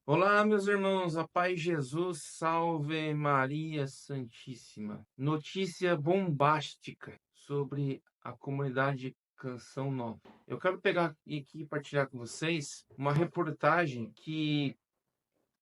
Olá, meus irmãos, a paz de Jesus, salve Maria Santíssima. Notícia bombástica sobre a comunidade Canção Nova. Eu quero pegar aqui e partilhar com vocês uma reportagem que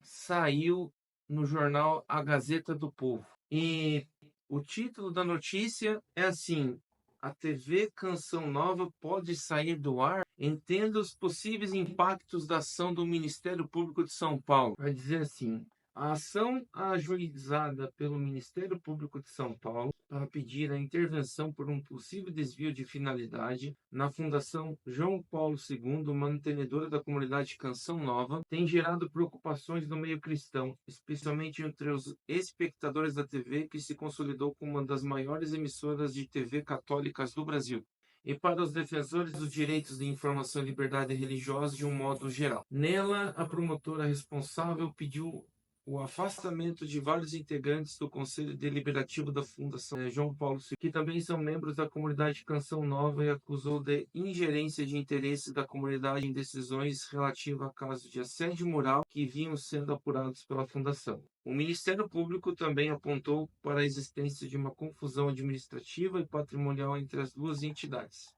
saiu no jornal A Gazeta do Povo. E o título da notícia é assim: a TV Canção Nova pode sair do ar? Entenda os possíveis impactos da ação do Ministério Público de São Paulo. Vai dizer assim: a ação ajuizada pelo Ministério Público de São Paulo para pedir a intervenção por um possível desvio de finalidade na Fundação João Paulo II, mantenedora da comunidade Canção Nova, tem gerado preocupações no meio cristão, especialmente entre os espectadores da TV, que se consolidou como uma das maiores emissoras de TV católicas do Brasil, e para os defensores dos direitos de informação e liberdade religiosa de um modo geral. Nela, a promotora responsável pediu o afastamento de vários integrantes do Conselho Deliberativo da Fundação João Paulo II, que também são membros da comunidade Canção Nova, e acusou de ingerência de interesses da comunidade em decisões relativas a casos de assédio moral que vinham sendo apurados pela Fundação. O Ministério Público também apontou para a existência de uma confusão administrativa e patrimonial entre as duas entidades,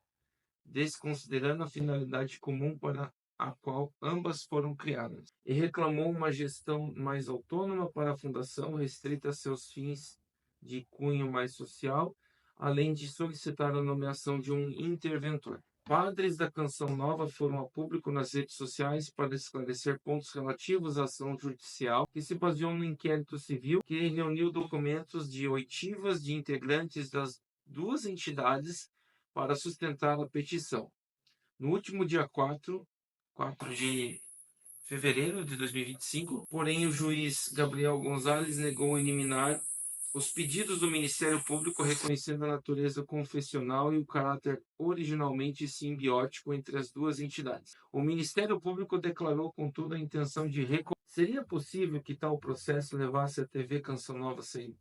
desconsiderando a finalidade comum para a qual ambas foram criadas, e reclamou uma gestão mais autônoma para a Fundação, restrita a seus fins de cunho mais social, além de solicitar a nomeação de um interventor. Padres da Canção Nova foram a público nas redes sociais para esclarecer pontos relativos à ação judicial, que se baseou no inquérito civil que reuniu documentos de oitivas de integrantes das duas entidades para sustentar a petição. No último dia 4 de fevereiro de 2025, porém, o juiz Gabriel Gonzalez negou eliminar os pedidos do Ministério Público, reconhecendo a natureza confessional e o caráter originalmente simbiótico entre as duas entidades. O Ministério Público declarou, contudo, a intenção de Seria possível que tal processo levasse a TV Canção Nova a sair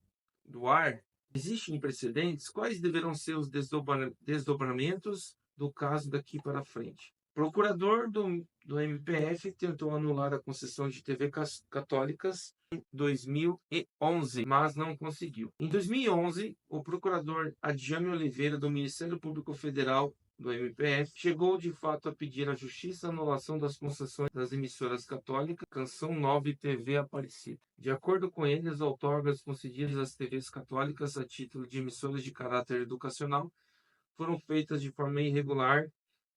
do ar? Existem precedentes? Quais deverão ser os desdobramentos do caso daqui para frente? Procurador do MPF tentou anular a concessão de TV católicas em 2011, mas não conseguiu. Em 2011, o procurador Adjame Oliveira, do Ministério Público Federal do MPF, chegou de fato a pedir à Justiça a anulação das concessões das emissoras católicas Canção Nova e TV Aparecida. De acordo com ele, as outorgas concedidas às TVs católicas a título de emissoras de caráter educacional foram feitas de forma irregular,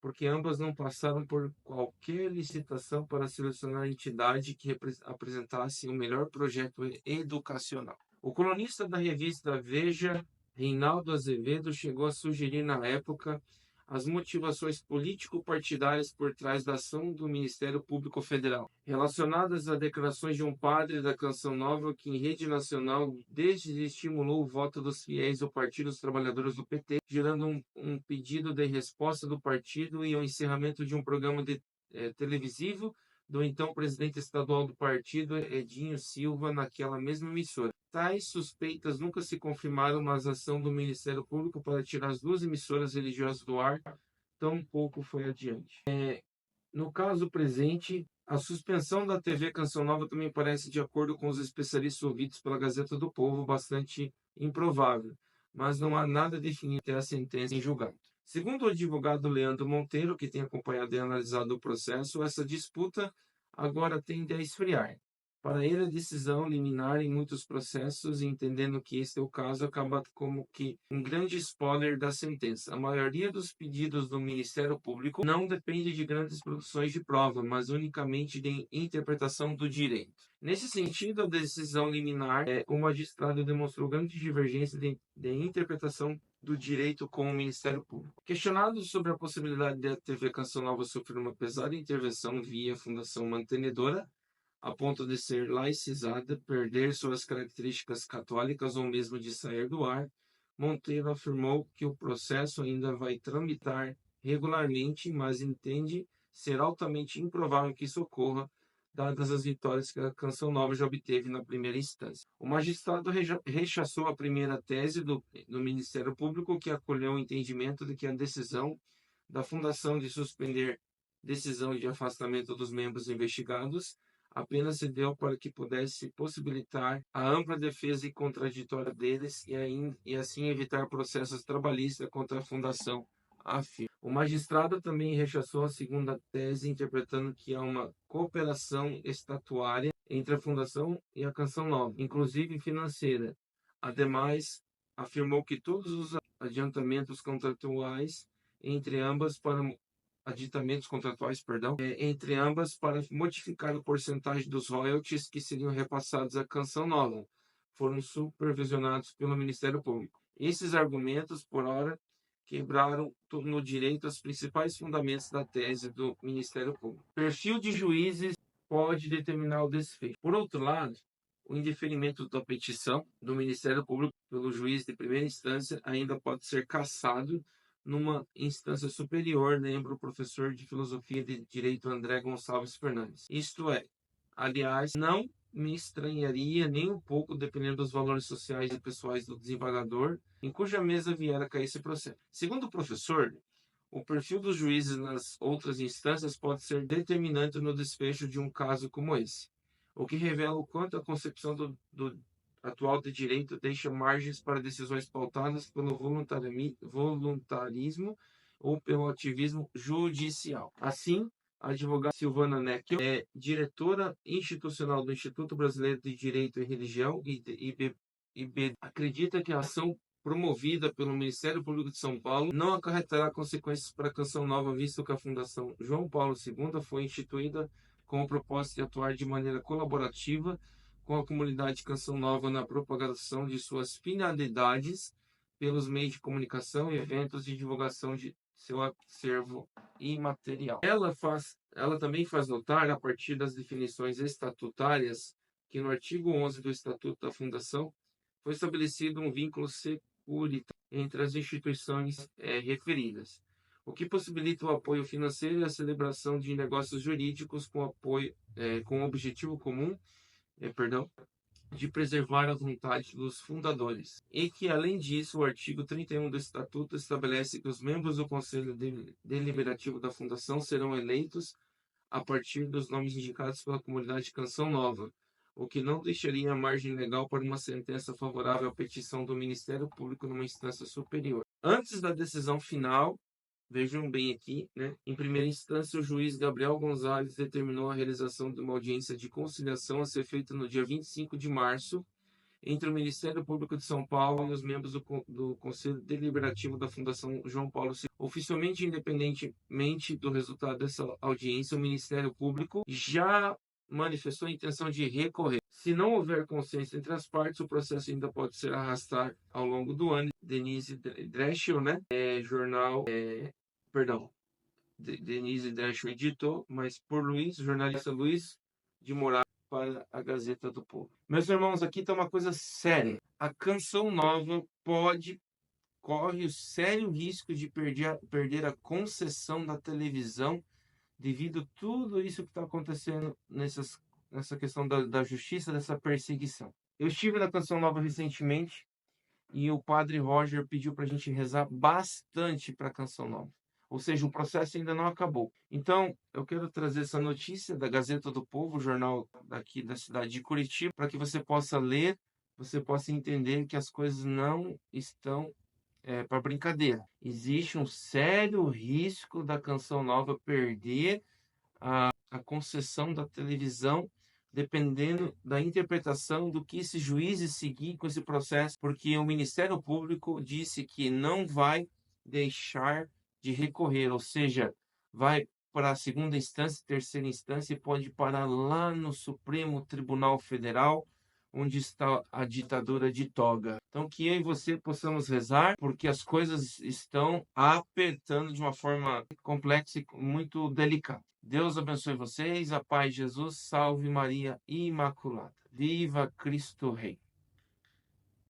porque ambas não passaram por qualquer licitação para selecionar a entidade que apresentasse o melhor projeto educacional. O colunista da revista Veja, Reinaldo Azevedo, chegou a sugerir na época as motivações político-partidárias por trás da ação do Ministério Público Federal, relacionadas a declarações de um padre da Canção Nova que, em rede nacional, desestimulou o voto dos fiéis ao Partido dos Trabalhadores do PT, gerando um pedido de resposta do partido e o encerramento de um programa televisivo do então presidente estadual do partido, Edinho Silva, naquela mesma emissora. Tais suspeitas nunca se confirmaram, mas a ação do Ministério Público para tirar as duas emissoras religiosas do ar tampouco foi adiante. No caso presente, a suspensão da TV Canção Nova também parece, de acordo com os especialistas ouvidos pela Gazeta do Povo, bastante improvável, mas não há nada definido até a sentença em julgado. Segundo o advogado Leandro Monteiro, que tem acompanhado e analisado o processo, essa disputa agora tende a esfriar. Para ele, a decisão liminar em muitos processos, entendendo que este é o caso, acaba como que um grande spoiler da sentença. A maioria dos pedidos do Ministério Público não depende de grandes produções de prova, mas unicamente de interpretação do direito. Nesse sentido, a decisão liminar, o magistrado demonstrou grande divergência de interpretação do direito com o Ministério Público. Questionado sobre a possibilidade da TV Canção Nova sofrer uma pesada intervenção via Fundação Mantenedora, a ponto de ser laicizada, perder suas características católicas ou mesmo de sair do ar, Monteiro afirmou que o processo ainda vai tramitar regularmente, mas entende ser altamente improvável que isso ocorra, dadas as vitórias que a Canção Nova já obteve na primeira instância. O magistrado rechaçou a primeira tese do Ministério Público, que acolheu o entendimento de que a decisão da Fundação de suspender decisão de afastamento dos membros investigados apenas se deu para que pudesse possibilitar a ampla defesa e contraditória deles e assim evitar processos trabalhistas contra a fundação. O magistrado também rechaçou a segunda tese, interpretando que há uma cooperação estatuária entre a fundação e a Canção Nova, inclusive financeira. Ademais, afirmou que todos os adiantamentos contratuais entre ambas para modificar a porcentagem dos royalties que seriam repassados à Canção Nova, foram supervisionados pelo Ministério Público. Esses argumentos, por ora, quebraram no direito aos principais fundamentos da tese do Ministério Público. Perfil de juízes pode determinar o desfecho. Por outro lado, o indeferimento da petição do Ministério Público pelo juiz de primeira instância ainda pode ser cassado numa instância superior, lembra o professor de Filosofia de Direito André Gonçalves Fernandes. Isto é, aliás, não me estranharia nem um pouco, dependendo dos valores sociais e pessoais do desembargador, em cuja mesa vier a cair esse processo. Segundo o professor, o perfil dos juízes nas outras instâncias pode ser determinante no desfecho de um caso como esse, o que revela o quanto a concepção do atual de direito deixa margens para decisões pautadas pelo voluntarismo ou pelo ativismo judicial. Assim, a advogada Silvana Neckel é diretora institucional do Instituto Brasileiro de Direito e Religião, IBD, acredita que a ação promovida pelo Ministério Público de São Paulo não acarretará consequências para a Canção Nova, visto que a Fundação João Paulo II foi instituída com o propósito de atuar de maneira colaborativa com a comunidade Canção Nova na propagação de suas finalidades pelos meios de comunicação e eventos de divulgação de seu acervo imaterial. Ela também faz notar, a partir das definições estatutárias, que no artigo 11 do Estatuto da Fundação foi estabelecido um vínculo securitário entre as instituições referidas, o que possibilita o apoio financeiro e a celebração de negócios jurídicos com o objetivo comum de preservar a vontade dos fundadores. E que, além disso, o artigo 31 do Estatuto estabelece que os membros do Conselho Deliberativo da Fundação serão eleitos a partir dos nomes indicados pela comunidade Canção Nova, o que não deixaria margem legal para uma sentença favorável à petição do Ministério Público numa instância superior. Antes da decisão final, vejam bem aqui, né? Em primeira instância, o juiz Gabriel Gonzalez determinou a realização de uma audiência de conciliação a ser feita no dia 25 de março entre o Ministério Público de São Paulo e os membros do Conselho Deliberativo da Fundação João Paulo II. Oficialmente, independentemente do resultado dessa audiência, o Ministério Público já manifestou a intenção de recorrer. Se não houver consenso entre as partes, o processo ainda pode ser arrastado ao longo do ano. Denise Dreschel, né? Denise Dreschel editou, mas por jornalista Luiz de Moraes, para a Gazeta do Povo. Meus irmãos, aqui está uma coisa séria. A Canção Nova corre o sério risco de perder a concessão da televisão devido a tudo isso que está acontecendo nessa questão da justiça, dessa perseguição. Eu estive na Canção Nova recentemente e o padre Roger pediu para a gente rezar bastante para a Canção Nova. Ou seja, o processo ainda não acabou. Então, eu quero trazer essa notícia da Gazeta do Povo, jornal daqui da cidade de Curitiba, para que você possa ler, você possa entender que as coisas não estão para brincadeira. Existe um sério risco da Canção Nova perder a concessão da televisão, dependendo da interpretação do que esses juízes seguir com esse processo, porque o Ministério Público disse que não vai deixar de recorrer, ou seja, vai para a segunda instância, terceira instância e pode parar lá no Supremo Tribunal Federal, onde está a ditadura de toga. Então, que eu e você possamos rezar, porque as coisas estão apertando de uma forma complexa e muito delicada. Deus abençoe vocês, a paz de Jesus, salve Maria Imaculada. Viva Cristo Rei!